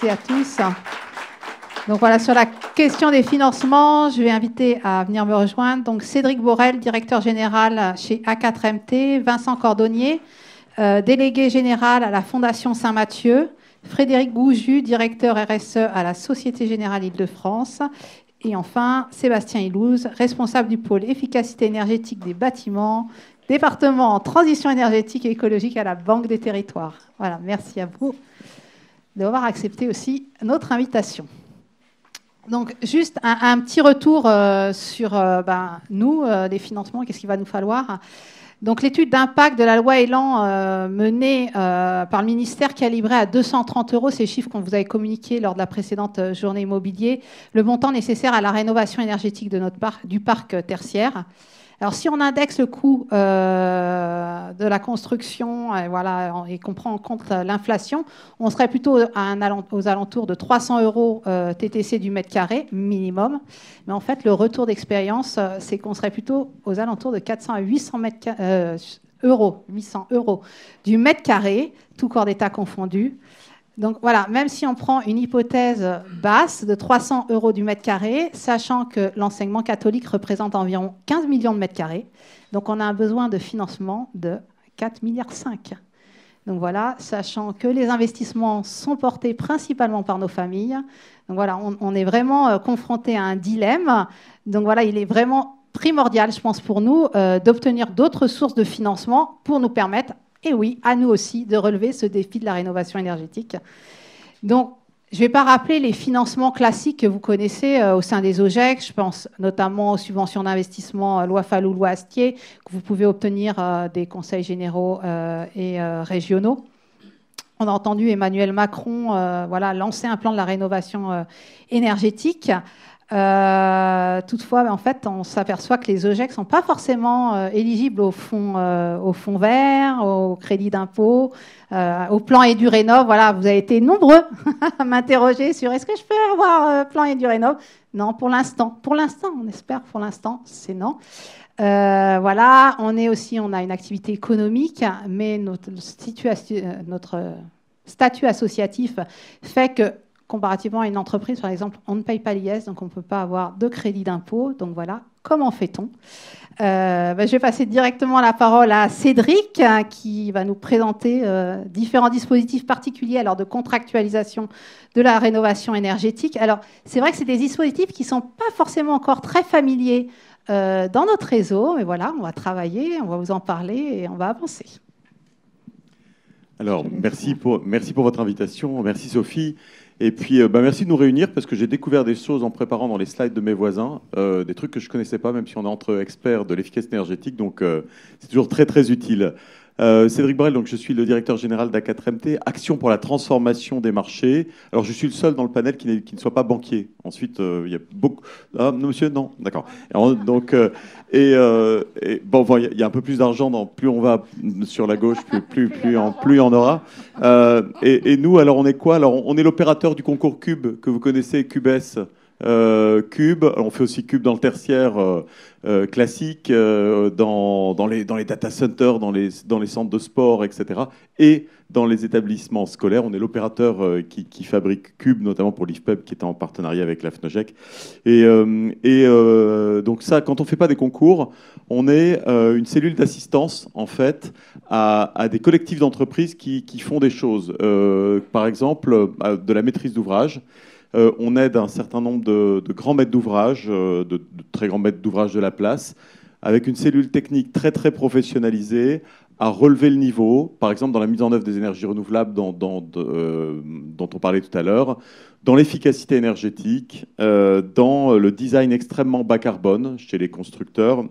Merci à tous. Donc voilà, sur la question des financements, je vais inviter à venir me rejoindre. Donc Cédric Borel, directeur général chez A4MT, Vincent Cordonnier, délégué général à la Fondation Saint-Mathieu, Frédéric Gouju, directeur RSE à la Société Générale Île-de-France, et enfin Sébastien Ilouz, responsable du pôle efficacité énergétique des bâtiments, département en transition énergétique et écologique à la Banque des Territoires. Voilà, merci à vous d'avoir accepté aussi notre invitation. Donc, juste un petit retour sur nous, les financements, qu'est-ce qu'il va nous falloir. Donc, l'étude d'impact de la loi Elan menée par le ministère calibrée à 230 €, ces chiffres qu'on vous avait communiqués lors de la précédente journée immobilier, le montant nécessaire à la rénovation énergétique de du parc tertiaire. Alors, si on indexe le coût de la construction et qu'on prend en compte l'inflation, on serait plutôt aux alentours de 300 € TTC du mètre carré minimum. Mais en fait, le retour d'expérience, c'est qu'on serait plutôt aux alentours de 400 à 800 € du mètre carré, tout corps d'État confondu. Donc voilà, même si on prend une hypothèse basse de 300 € du mètre carré, sachant que l'enseignement catholique représente environ 15 millions de mètres carrés, donc on a un besoin de financement de 4,5 milliards. Donc voilà, sachant que les investissements sont portés principalement par nos familles. Donc voilà, on est vraiment confronté à un dilemme. Donc voilà, il est vraiment primordial, je pense, pour nous, d'obtenir d'autres sources de financement pour nous permettre, et oui, à nous aussi, de relever ce défi de la rénovation énergétique. Donc, je ne vais pas rappeler les financements classiques que vous connaissez au sein des OGEC. Je pense notamment aux subventions d'investissement loi Fallou, loi Astier, que vous pouvez obtenir des conseils généraux et régionaux. On a entendu Emmanuel Macron lancer un plan de la rénovation énergétique. Toutefois, en fait, on s'aperçoit que les OGEC ne sont pas forcément éligibles au fonds vert, au crédit d'impôt, au plan EduRénov. Voilà, vous avez été nombreux à m'interroger sur est-ce que je peux avoir plan EduRénov. Non, pour l'instant, on espère, pour l'instant, c'est non. On a une activité économique, mais notre statut associatif fait que, comparativement à une entreprise, par exemple, on ne paye pas l'IS, donc on ne peut pas avoir de crédit d'impôt. Donc voilà, comment fait-on ? Je vais passer directement la parole à Cédric, qui va nous présenter différents dispositifs particuliers de contractualisation de la rénovation énergétique. Alors, c'est vrai que c'est des dispositifs qui ne sont pas forcément encore très familiers dans notre réseau, mais voilà, on va travailler, on va vous en parler et on va avancer. Alors, merci pour votre invitation. Merci Sophie. Et puis, merci de nous réunir parce que j'ai découvert des choses en préparant dans les slides de mes voisins, des trucs que je ne connaissais pas, même si on est entre experts de l'efficacité énergétique. Donc, c'est toujours très, très utile. Cédric Borel, donc je suis le directeur général d'A4MT, Action pour la transformation des marchés. Alors, je suis le seul dans le panel qui ne soit pas banquier. Ensuite, il y a beaucoup... Ah, non, monsieur, non, d'accord. Donc, il y a un peu plus d'argent, plus on va sur la gauche, plus il y en aura. Et nous, alors, on est quoi? Alors, on est l'opérateur du concours Cube, que vous connaissez, CubeS. Cube, on fait aussi Cube dans le tertiaire classique, dans les data centers, dans les centres de sport, etc. Et dans les établissements scolaires, on est l'opérateur qui fabrique Cube, notamment pour l'IFPEB, qui est en partenariat avec la FNOGEC. Donc ça, quand on ne fait pas des concours, on est une cellule d'assistance, en fait, à des collectifs d'entreprises qui font des choses. Par exemple, de la maîtrise d'ouvrage. On aide un certain nombre de grands maîtres d'ouvrage, de très grands maîtres d'ouvrage de la place, avec une cellule technique très très professionnalisée, à relever le niveau, par exemple dans la mise en œuvre des énergies renouvelables dont on parlait tout à l'heure, dans l'efficacité énergétique, dans le design extrêmement bas carbone chez les constructeurs.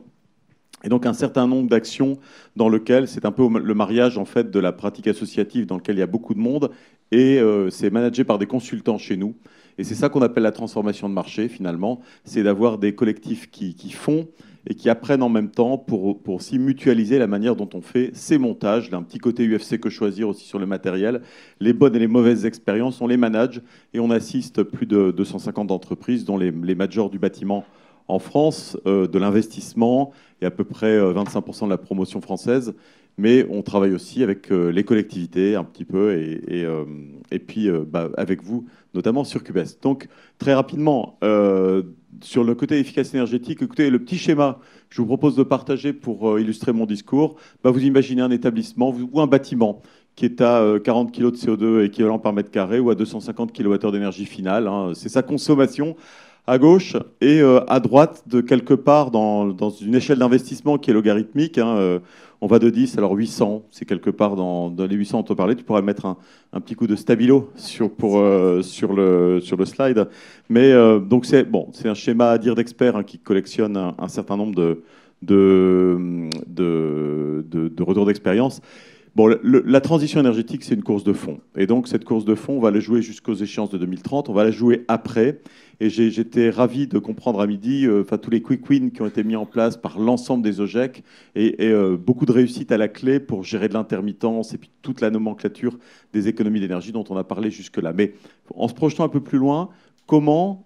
Et donc un certain nombre d'actions dans lesquelles c'est un peu le mariage en fait de la pratique associative dans lequel il y a beaucoup de monde et c'est managé par des consultants chez nous. Et c'est ça qu'on appelle la transformation de marché finalement, c'est d'avoir des collectifs qui font et qui apprennent en même temps pour aussi mutualiser la manière dont on fait ces montages. D'un petit côté UFC que choisir aussi sur le matériel. Les bonnes et les mauvaises expériences, on les manage et on assiste plus de 250 entreprises dont les majors du bâtiment en France, de l'investissement et à peu près 25% de la promotion française. Mais on travaille aussi avec les collectivités un petit peu et puis avec vous, notamment sur Cubest. Donc, très rapidement, sur le côté efficace énergétique, écoutez, le petit schéma que je vous propose de partager pour illustrer mon discours, vous imaginez un établissement ou un bâtiment qui est à 40 kg de CO2 équivalent par mètre carré ou à 250 kWh d'énergie finale. Hein. C'est sa consommation à gauche et à droite, de quelque part dans une échelle d'investissement qui est logarithmique. Hein, on va de 10, alors 800, c'est quelque part dans les 800 dont on parlait. Tu pourras mettre un petit coup de stabilo sur le slide. Mais donc c'est bon, c'est un schéma à dire d'expert, hein, qui collectionne un certain nombre de retours d'expérience. Bon, la transition énergétique, c'est une course de fond. Et donc, cette course de fond, on va la jouer jusqu'aux échéances de 2030. On va la jouer après. Et j'étais ravi de comprendre à midi tous les quick wins qui ont été mis en place par l'ensemble des OGEC et beaucoup de réussite à la clé pour gérer de l'intermittence et puis toute la nomenclature des économies d'énergie dont on a parlé jusque-là. Mais en se projetant un peu plus loin, comment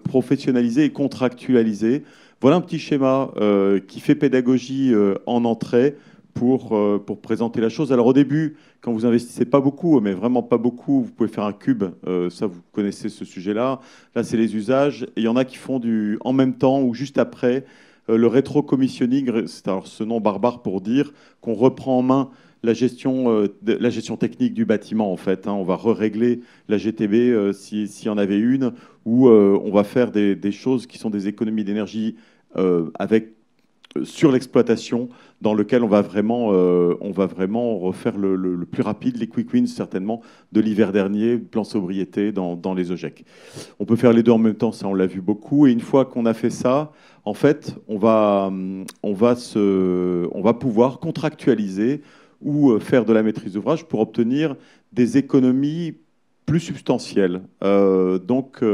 professionnaliser et contractualiser? Voilà un petit schéma qui fait pédagogie en entrée pour présenter la chose. Alors au début, quand vous investissez pas beaucoup, mais vraiment pas beaucoup, vous pouvez faire un cube. Ça, vous connaissez ce sujet-là. Là, c'est les usages. Et il y en a qui font en même temps ou juste après le rétro-commissioning. C'est alors ce nom barbare pour dire qu'on reprend en main la gestion technique du bâtiment, en fait. Hein. On va régler la GTB s'il y en avait une, ou on va faire des choses qui sont des économies d'énergie sur l'exploitation, dans lequel on va vraiment refaire le plus rapide, les quick wins certainement, de l'hiver dernier, plan sobriété dans les OGEC. On peut faire les deux en même temps, ça on l'a vu beaucoup, et une fois qu'on a fait ça, en fait, on va pouvoir contractualiser ou faire de la maîtrise d'ouvrage pour obtenir des économies plus substantielles. Donc,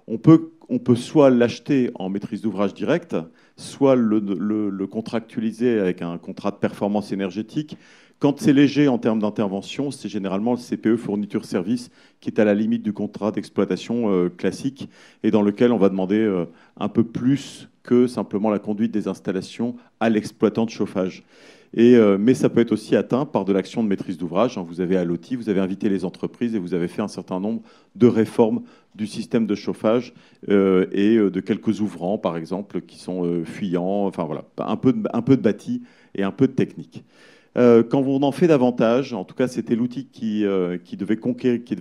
on peut soit l'acheter en maîtrise d'ouvrage directe, soit le contractualiser avec un contrat de performance énergétique. Quand c'est léger en termes d'intervention, c'est généralement le CPE fourniture-service qui est à la limite du contrat d'exploitation classique et dans lequel on va demander un peu plus que simplement la conduite des installations à l'exploitant de chauffage. Mais ça peut être aussi atteint par de l'action de maîtrise d'ouvrage. Vous avez alloti, vous avez invité les entreprises et vous avez fait un certain nombre de réformes du système de chauffage et de quelques ouvrants, par exemple, qui sont fuyants. Enfin voilà, un peu de bâti et un peu de technique. Quand on en fait davantage, en tout cas c'était l'outil qui devait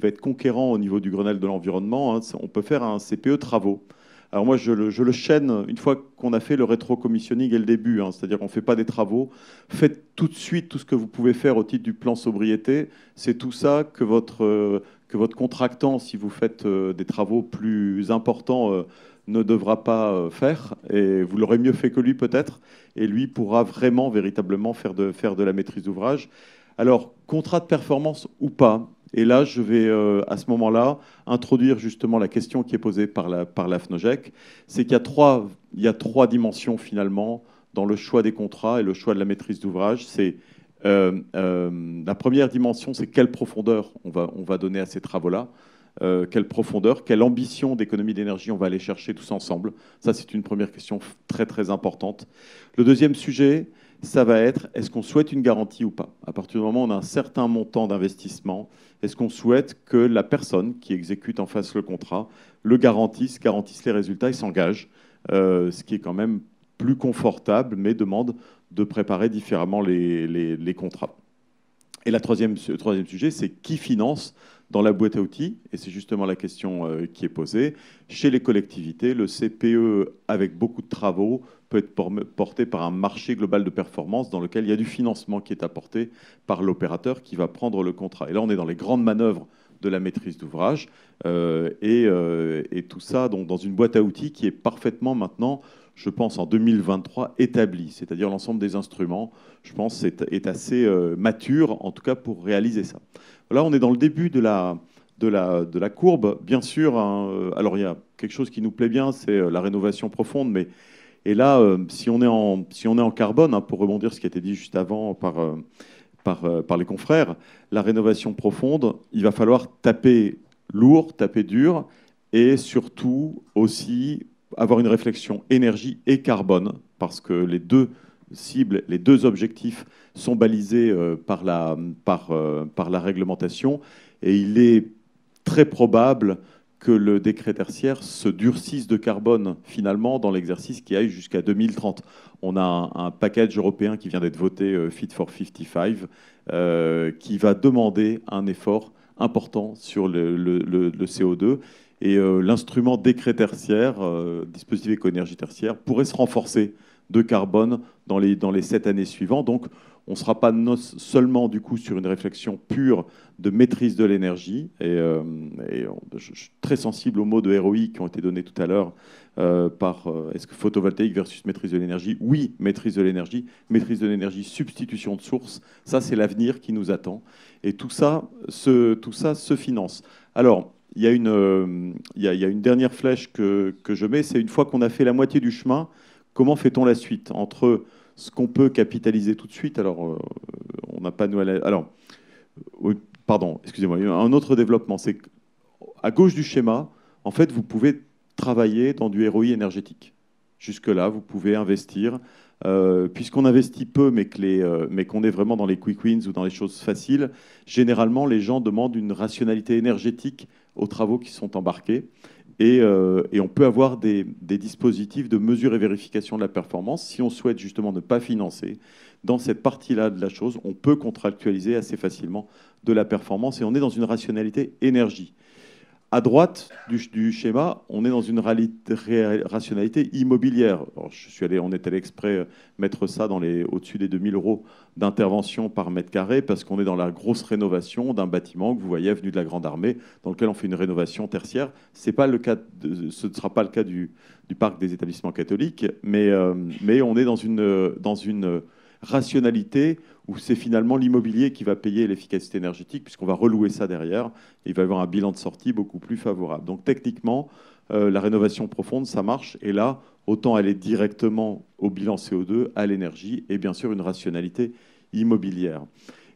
être conquérant au niveau du Grenelle de l'environnement, hein, on peut faire un CPE travaux. Alors moi, je le chaîne une fois qu'on a fait le rétro-commissioning et le début, hein, c'est-à-dire qu'on ne fait pas des travaux. Faites tout de suite tout ce que vous pouvez faire au titre du plan sobriété. C'est tout ça que votre contractant, si vous faites des travaux plus importants, ne devra pas faire. Et vous l'aurez mieux fait que lui peut-être. Et lui pourra vraiment, véritablement faire de la maîtrise d'ouvrage. Alors, contrat de performance ou pas? Et là, je vais, à ce moment-là, introduire justement la question qui est posée par la FNOGEC. C'est qu'il y a trois dimensions, finalement, dans le choix des contrats et le choix de la maîtrise d'ouvrage. La première dimension, c'est quelle profondeur on va donner à ces travaux-là. Quelle profondeur, quelle ambition d'économie d'énergie on va aller chercher tous ensemble. Ça, c'est une première question très, très importante. Le deuxième sujet, ça va être, est-ce qu'on souhaite une garantie ou pas? À partir du moment où on a un certain montant d'investissement, est-ce qu'on souhaite que la personne qui exécute en face le contrat le garantisse les résultats et s'engage, ce qui est quand même plus confortable, mais demande de préparer différemment les contrats. Et le troisième sujet, c'est qui finance dans la boîte à outils, et c'est justement la question qui est posée. Chez les collectivités, le CPE, avec beaucoup de travaux, peut être porté par un marché global de performance dans lequel il y a du financement qui est apporté par l'opérateur qui va prendre le contrat. Et là, on est dans les grandes manœuvres de la maîtrise d'ouvrage, et tout ça donc, dans une boîte à outils qui est parfaitement maintenant, je pense, en 2023, établie. C'est-à-dire l'ensemble des instruments, je pense, est assez mature, en tout cas pour réaliser ça. Là, on est dans le début de la courbe. Bien sûr, hein, alors il y a quelque chose qui nous plaît bien, c'est la rénovation profonde. Et là, si on est en carbone, hein, pour rebondir sur ce qui a été dit juste avant par les confrères, la rénovation profonde, il va falloir taper lourd, taper dur, et surtout aussi avoir une réflexion énergie et carbone, parce que les deux cibles, les deux objectifs sont balisés par la réglementation. Et il est très probable que le décret tertiaire se durcisse de carbone, finalement, dans l'exercice qui aille jusqu'à 2030. On a un package européen qui vient d'être voté, Fit for 55, qui va demander un effort important sur le CO2. Et l'instrument décret tertiaire, dispositif éco-énergie tertiaire, pourrait se renforcer de carbone dans les 7 années suivantes. Donc, on ne sera pas seulement du coup sur une réflexion pure de maîtrise de l'énergie. Je suis très sensible aux mots de ROI qui ont été donnés tout à l'heure est-ce que photovoltaïque versus maîtrise de l'énergie? Oui, maîtrise de l'énergie, substitution de source. Ça, c'est l'avenir qui nous attend. Et tout ça se finance. Alors, il y a une dernière flèche que je mets, c'est une fois qu'on a fait la moitié du chemin, comment fait-on la suite entre ce qu'on peut capitaliser tout de suite? Alors, on n'a pas nous. Alors, pardon, excusez-moi. Un autre développement, c'est qu'à gauche du schéma, en fait, vous pouvez travailler dans du ROI énergétique. Jusque-là, vous pouvez investir. Puisqu'on investit peu, mais qu'on est vraiment dans les quick wins ou dans les choses faciles, généralement, les gens demandent une rationalité énergétique aux travaux qui sont embarqués. Et on peut avoir des dispositifs de mesure et vérification de la performance. Si on souhaite justement ne pas financer, dans cette partie-là de la chose, on peut contractualiser assez facilement de la performance et on est dans une rationalité énergie. À droite du schéma, on est dans une rationalité immobilière. Alors, on est allé exprès mettre ça au-dessus des 2000 euros d'intervention par mètre carré parce qu'on est dans la grosse rénovation d'un bâtiment que vous voyez avenue de la Grande Armée, dans lequel on fait une rénovation tertiaire. Ce ne sera pas le cas du parc des établissements catholiques, mais on est dans une rationalité où c'est finalement l'immobilier qui va payer l'efficacité énergétique puisqu'on va relouer ça derrière et il va y avoir un bilan de sortie beaucoup plus favorable. Donc techniquement, la rénovation profonde, ça marche. Et là, autant aller directement au bilan CO2, à l'énergie et bien sûr une rationalité immobilière.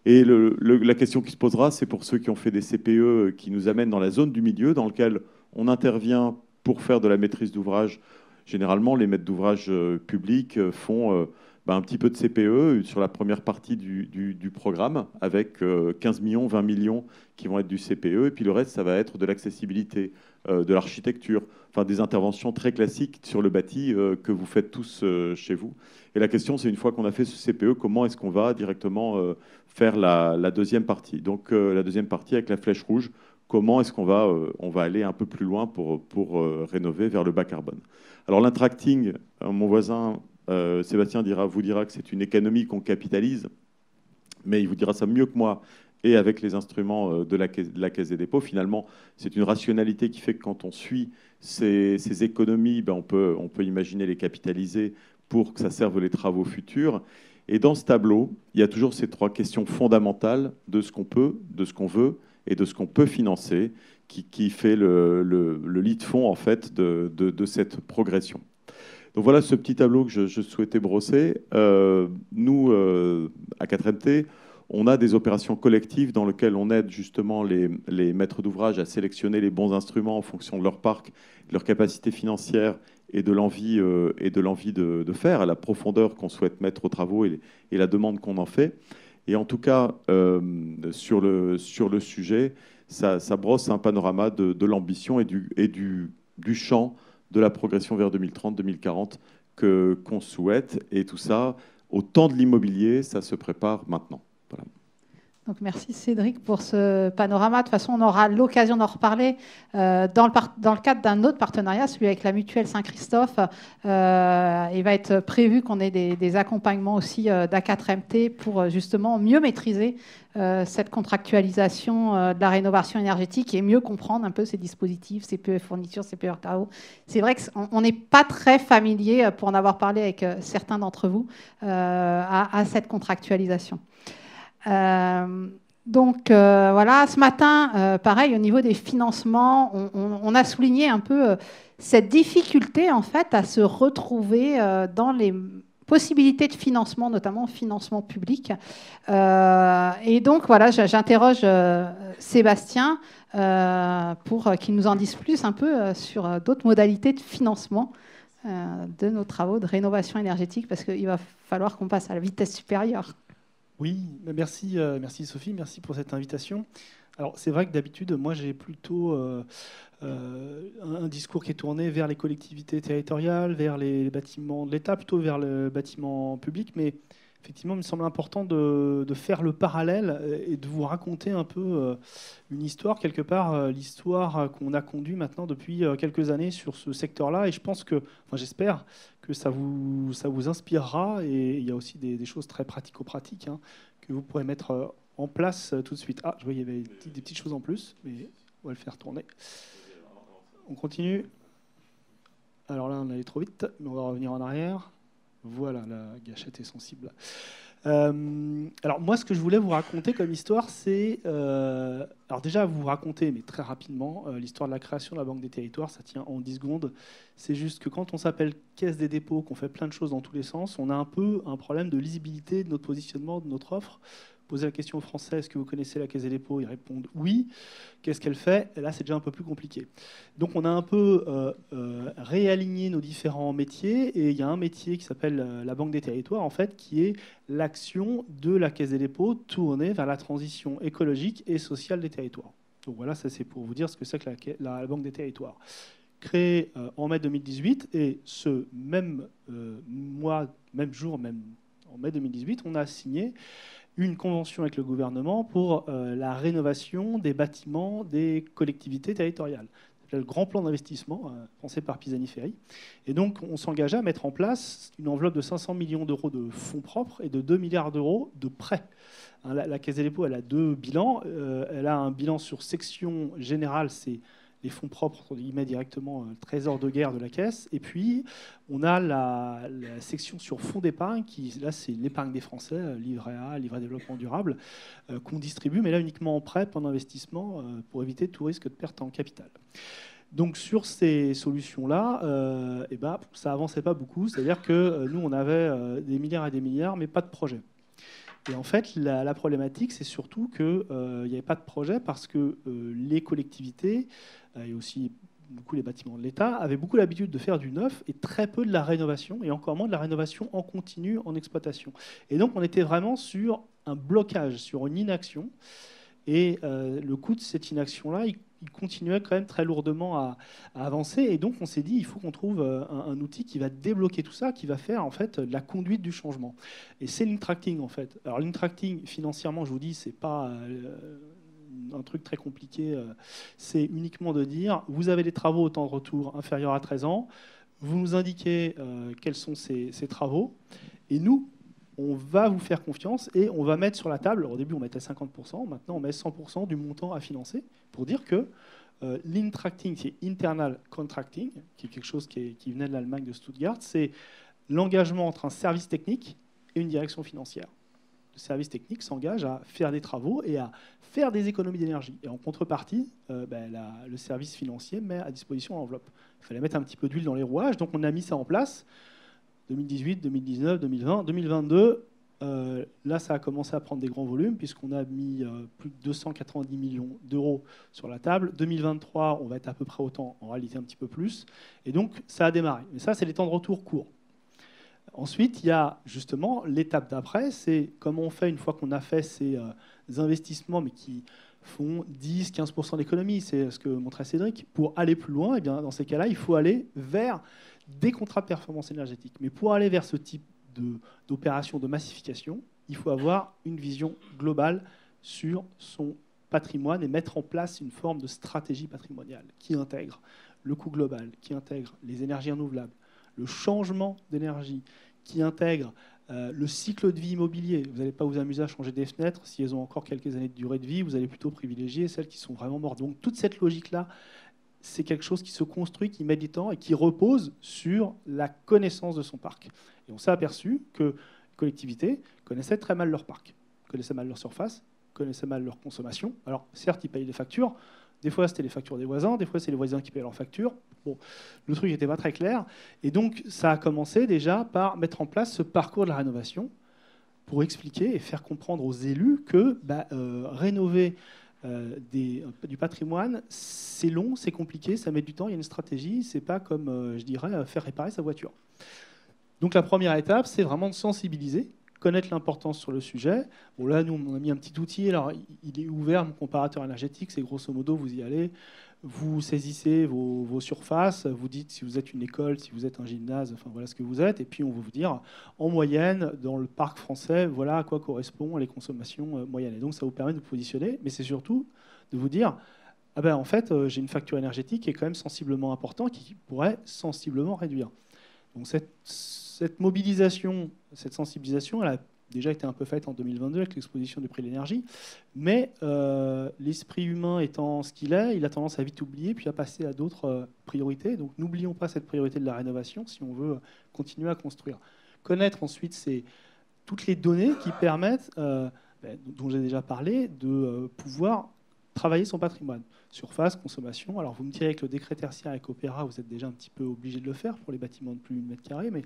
Et la question qui se posera, c'est pour ceux qui ont fait des CPE qui nous amènent dans la zone du milieu dans lequel on intervient pour faire de la maîtrise d'ouvrage. Généralement, les maîtres d'ouvrage publics font un petit peu de CPE sur la première partie du programme avec 15 millions, 20 millions qui vont être du CPE. Et puis le reste, ça va être de l'accessibilité, de l'architecture, enfin des interventions très classiques sur le bâti que vous faites tous chez vous. Et la question, c'est une fois qu'on a fait ce CPE, comment est-ce qu'on va directement faire la deuxième partie? Donc la deuxième partie avec la flèche rouge, comment est-ce qu'on va aller un peu plus loin pour rénover vers le bas carbone? Alors l'intracting, mon voisin Sébastien vous dira que c'est une économie qu'on capitalise, mais il vous dira ça mieux que moi et avec les instruments de la Caisse des dépôts. Finalement, c'est une rationalité qui fait que quand on suit ces économies, on peut imaginer les capitaliser pour que ça serve les travaux futurs. Et dans ce tableau, il y a toujours ces trois questions fondamentales de ce qu'on peut, de ce qu'on veut et de ce qu'on peut financer qui fait le lit de fond en fait, de cette progression. Donc voilà ce petit tableau que je souhaitais brosser. Nous, à 4MT, on a des opérations collectives dans lesquelles on aide justement les maîtres d'ouvrage à sélectionner les bons instruments en fonction de leur parc, de leur capacité financière et de l'envie de faire, à la profondeur qu'on souhaite mettre aux travaux et la demande qu'on en fait. Et en tout cas, sur le sujet, ça brosse un panorama de l'ambition et du champ de la progression vers 2030-2040 qu'on souhaite. Et tout ça, au temps de l'immobilier, ça se prépare maintenant. Voilà. Donc merci Cédric pour ce panorama. De toute façon, on aura l'occasion d'en reparler dans le cadre d'un autre partenariat, celui avec la Mutuelle Saint-Christophe. Il va être prévu qu'on ait des accompagnements aussi d'A4MT pour justement mieux maîtriser cette contractualisation de la rénovation énergétique et mieux comprendre un peu ces dispositifs, CPE fourniture, CPE travaux. C'est vrai qu'on n'est pas très familier, pour en avoir parlé avec certains d'entre vous, à cette contractualisation. Donc voilà, ce matin, pareil, au niveau des financements, on a souligné un peu cette difficulté en fait à se retrouver dans les possibilités de financement, notamment financement public. Et donc, voilà, j'interroge Sébastien pour qu'il nous en dise plus un peu sur d'autres modalités de financement de nos travaux de rénovation énergétique, parce qu'il va falloir qu'on passe à la vitesse supérieure. Oui, merci, merci Sophie, merci pour cette invitation. Alors c'est vrai que d'habitude, moi j'ai plutôt un discours qui est tourné vers les collectivités territoriales, vers les bâtiments de l'État, plutôt vers le bâtiment public, mais effectivement, il me semble important de faire le parallèle et de vous raconter un peu une histoire, quelque part, l'histoire qu'on a conduit maintenant depuis quelques années sur ce secteur-là. Et je pense que, enfin, j'espère que ça vous inspirera. Et il y a aussi des choses très pratico-pratiques hein, que vous pourrez mettre en place tout de suite. Ah, je vois, il y avait des petites choses en plus, mais on va le faire tourner. On continue. Alors là, on allait trop vite, mais on va revenir en arrière. Voilà, la gâchette est sensible. Alors moi, ce que je voulais vous raconter comme histoire, c'est... alors déjà, vous raconter, mais très rapidement, l'histoire de la création de la Banque des Territoires, ça tient en 10 secondes. C'est juste que quand on s'appelle Caisse des dépôts, qu'on fait plein de choses dans tous les sens, on a un peu un problème de lisibilité de notre positionnement, de notre offre. Poser la question aux Français, est-ce que vous connaissez la Caisse des dépôts? Ils répondent oui. Qu'est-ce qu'elle fait? Et là, c'est déjà un peu plus compliqué. Donc, on a un peu réaligné nos différents métiers. Et il y a un métier qui s'appelle la Banque des Territoires, en fait, qui est l'action de la Caisse des dépôts tournée vers la transition écologique et sociale des territoires. Donc voilà, ça c'est pour vous dire ce que c'est que la Banque des Territoires. Créée en mai 2018, et ce même mois, même jour, même en mai 2018, on a signé une convention avec le gouvernement pour la rénovation des bâtiments des collectivités territoriales. C'est le grand plan d'investissement pensé par Pisani-Ferry. Et donc, on s'engageait à mettre en place une enveloppe de 500 millions d'euros de fonds propres et de 2 milliards d'euros de prêts. La Caisse des dépôts, elle a deux bilans. Elle a un bilan sur section générale, c'est les fonds propres, il met directement le trésor de guerre de la Caisse. Et puis, on a la section sur fonds d'épargne, qui, là, c'est l'épargne des Français, livret A, livret développement durable, qu'on distribue, mais là uniquement en prêt, pas en investissement, pour éviter tout risque de perte en capital. Donc, sur ces solutions-là, ça avançait pas beaucoup. C'est-à-dire que nous, on avait des milliards et des milliards, mais pas de projet. Et en fait, la problématique, c'est surtout qu'il n'y avait pas de projet parce que les collectivités et aussi beaucoup les bâtiments de l'État avaient beaucoup l'habitude de faire du neuf et très peu de la rénovation, et encore moins de la rénovation en continu, en exploitation. Et donc, on était vraiment sur un blocage, sur une inaction. Et le coût de cette inaction-là, il continuait quand même très lourdement à avancer. Et donc, on s'est dit, il faut qu'on trouve un outil qui va débloquer tout ça, qui va faire en fait la conduite du changement. Et c'est l'Intracting, en fait. Alors, l'Intracting, financièrement, je vous dis, c'est pas un truc très compliqué. C'est uniquement de dire, vous avez des travaux au temps de retour inférieur à 13 ans, vous nous indiquez quels sont ces travaux, et nous, on va vous faire confiance et on va mettre sur la table, au début on mettait 50%, maintenant on met 100% du montant à financer, pour dire que l'Intracting, c'est Internal Contracting, qui est quelque chose qui venait de l'Allemagne, de Stuttgart, c'est l'engagement entre un service technique et une direction financière. Le service technique s'engage à faire des travaux et à faire des économies d'énergie. Et en contrepartie, le service financier met à disposition l'enveloppe. Il fallait mettre un petit peu d'huile dans les rouages, donc on a mis ça en place. 2018, 2019, 2020, 2022, là, ça a commencé à prendre des grands volumes puisqu'on a mis plus de 290 millions d'euros sur la table. 2023, on va être à peu près autant, en réalité un petit peu plus. Et donc, ça a démarré. Mais ça, c'est les temps de retour courts. Ensuite, il y a justement l'étape d'après, c'est comment on fait une fois qu'on a fait ces investissements, mais qui font 10-15% d'économie, c'est ce que montrait Cédric. Pour aller plus loin, eh bien, dans ces cas-là, il faut aller vers des contrats de performance énergétique. Mais pour aller vers ce type d'opération de massification, il faut avoir une vision globale sur son patrimoine et mettre en place une forme de stratégie patrimoniale qui intègre le coût global, qui intègre les énergies renouvelables, le changement d'énergie, qui intègre le cycle de vie immobilier. Vous n'allez pas vous amuser à changer des fenêtres si elles ont encore quelques années de durée de vie, vous allez plutôt privilégier celles qui sont vraiment mortes. Donc toute cette logique-là, c'est quelque chose qui se construit, qui met du temps et qui repose sur la connaissance de son parc. Et on s'est aperçu que les collectivités connaissaient très mal leur parc, connaissaient mal leur surface, connaissaient mal leur consommation. Alors certes, ils payent des factures, Des fois, c'était les factures des voisins, des fois, c'est les voisins qui payaient leurs factures. Bon, le truc n'était pas très clair. Et donc, ça a commencé déjà par mettre en place ce parcours de la rénovation pour expliquer et faire comprendre aux élus que rénover du patrimoine, c'est long, c'est compliqué, ça met du temps, il y a une stratégie, c'est pas comme, je dirais, faire réparer sa voiture. Donc la première étape, c'est vraiment de sensibiliser, connaître l'importance sur le sujet. Bon là, nous, on a mis un petit outil, alors il est ouvert, mon comparateur énergétique, c'est grosso modo, vous y allez, vous saisissez vos surfaces, vous dites si vous êtes une école, si vous êtes un gymnase, enfin voilà ce que vous êtes, et puis on va vous dire, en moyenne, dans le parc français, voilà à quoi correspondent les consommations moyennes. Et donc ça vous permet de vous positionner, mais c'est surtout de vous dire, ah ben, en fait, j'ai une facture énergétique qui est quand même sensiblement importante, qui pourrait sensiblement réduire. Donc cette mobilisation, cette sensibilisation, elle a déjà été un peu faite en 2022 avec l'exposition du prix de l'énergie, mais l'esprit humain étant ce qu'il est, il a tendance à vite oublier puis à passer à d'autres priorités. Donc n'oublions pas cette priorité de la rénovation si on veut continuer à construire. Connaître ensuite toutes les données qui permettent, dont j'ai déjà parlé, de pouvoir travailler son patrimoine. Surface, consommation. Alors vous me direz avec le décret tertiaire avec Opéra, vous êtes déjà un petit peu obligé de le faire pour les bâtiments de plus de 1 mètre carré, mais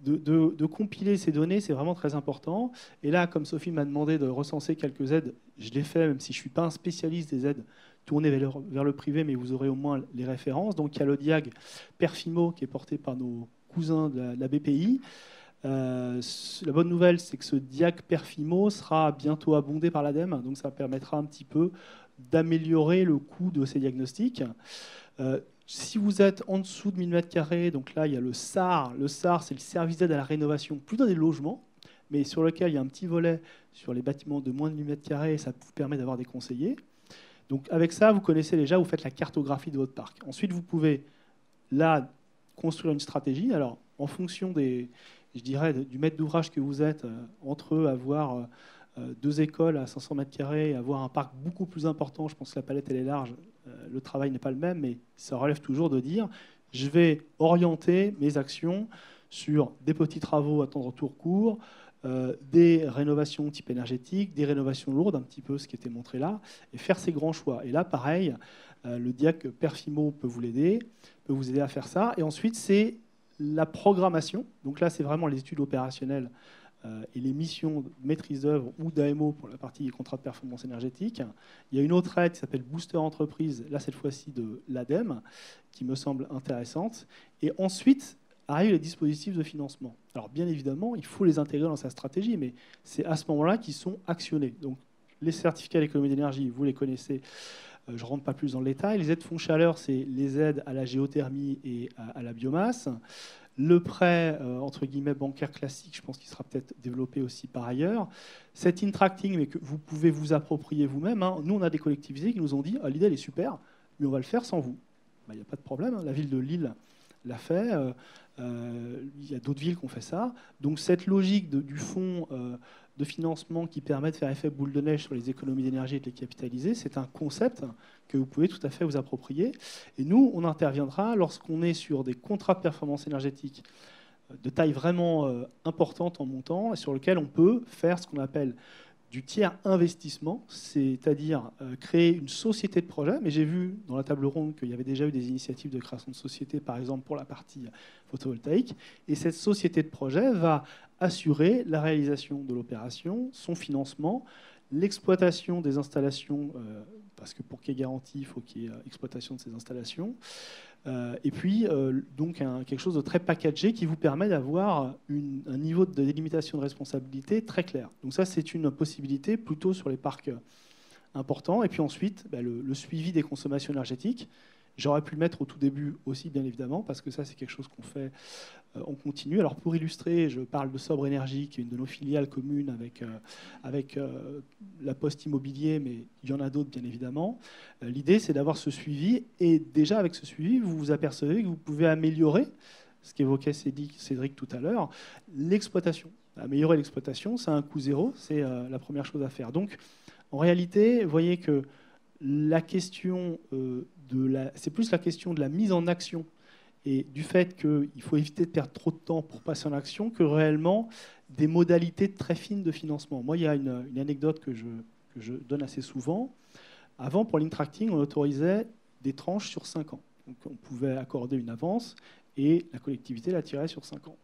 de compiler ces données, c'est vraiment très important. Et là, comme Sophie m'a demandé de recenser quelques aides, je l'ai fait, même si je ne suis pas un spécialiste des aides tournées vers le privé, mais vous aurez au moins les références. Donc il y a le DIAG Perfimo qui est porté par nos cousins de la BPI. La bonne nouvelle, c'est que ce DIAG Perfimo sera bientôt abondé par l'ADEME, donc ça permettra un petit peu d'améliorer le coût de ces diagnostics. Si vous êtes en dessous de 1000 m², donc là, il y a le SAR. Le SAR, c'est le service d'aide à la rénovation, plutôt des logements, mais sur lequel il y a un petit volet sur les bâtiments de moins de 1000 m², et ça vous permet d'avoir des conseillers. Donc avec ça, vous connaissez déjà, vous faites la cartographie de votre parc. Ensuite, vous pouvez, là, construire une stratégie. Alors, en fonction du maître d'ouvrage que vous êtes, entre avoir 2 écoles à 500 m² et avoir un parc beaucoup plus important, je pense que la palette, elle est large, le travail n'est pas le même, mais ça relève toujours de dire je vais orienter mes actions sur des petits travaux à temps de retour court, des rénovations type énergétique, des rénovations lourdes, un petit peu ce qui était montré là, et faire ces grands choix. Et là, pareil, le DIAC Perfimo peut vous aider à faire ça. Et ensuite, c'est la programmation. Donc là, c'est vraiment les études opérationnelles et les missions de maîtrise d'œuvre ou d'AMO pour la partie contrat de performance énergétique. Il y a une autre aide qui s'appelle Booster Entreprise, là cette fois-ci de l'ADEME, qui me semble intéressante. Et ensuite arrivent les dispositifs de financement. Alors bien évidemment, il faut les intégrer dans sa stratégie, mais c'est à ce moment-là qu'ils sont actionnés. Donc les certificats d'économie d'énergie, vous les connaissez, je ne rentre pas plus dans le détail. Les aides fonds chaleur, c'est les aides à la géothermie et à la biomasse. Le prêt, entre guillemets, bancaire classique, je pense qu'il sera peut-être développé aussi par ailleurs. Cet in-tracting, mais que vous pouvez vous approprier vous-même. Hein. Nous, on a des collectivités qui nous ont dit « l'idée, elle est super, mais on va le faire sans vous ». Il n'y a pas de problème. Hein. La ville de Lille l'a fait. Il y a d'autres villes qui ont fait ça. Donc cette logique du fonds de financement qui permet de faire effet boule de neige sur les économies d'énergie et de les capitaliser, c'est un concept que vous pouvez tout à fait vous approprier. Et nous, on interviendra lorsqu'on est sur des contrats de performance énergétique de taille vraiment importante en montant, et sur lequel on peut faire ce qu'on appelle du tiers investissement, c'est-à-dire créer une société de projet. Mais j'ai vu dans la table ronde qu'il y avait déjà eu des initiatives de création de société, par exemple pour la partie photovoltaïque. Et cette société de projet va assurer la réalisation de l'opération, son financement, l'exploitation des installations, parce que pour qu'il y ait garantie, il faut qu'il y ait exploitation de ces installations. Et puis, donc, quelque chose de très packagé qui vous permet d'avoir un niveau de délimitation de responsabilité très clair. Donc ça, c'est une possibilité plutôt sur les parcs importants. Et puis ensuite, le suivi des consommations énergétiques. J'aurais pu le mettre au tout début aussi, bien évidemment, parce que ça, c'est quelque chose qu'on fait en continu. Alors, pour illustrer, je parle de Sobre Énergie, qui est une de nos filiales communes avec la Poste Immobilier, mais il y en a d'autres, bien évidemment. L'idée, c'est d'avoir ce suivi. Et déjà, avec ce suivi, vous vous apercevez que vous pouvez améliorer, ce qu'évoquait Cédric tout à l'heure, l'exploitation. Améliorer l'exploitation, c'est un coût zéro, c'est la première chose à faire. Donc, en réalité, vous voyez que la question c'est plus la question de la mise en action et du fait qu'il faut éviter de perdre trop de temps pour passer en action que réellement des modalités très fines de financement. Moi, il y a une anecdote que je donne assez souvent. Avant, pour l'intracting, on autorisait des tranches sur 5 ans. Donc, on pouvait accorder une avance et la collectivité la tirait sur 5 ans.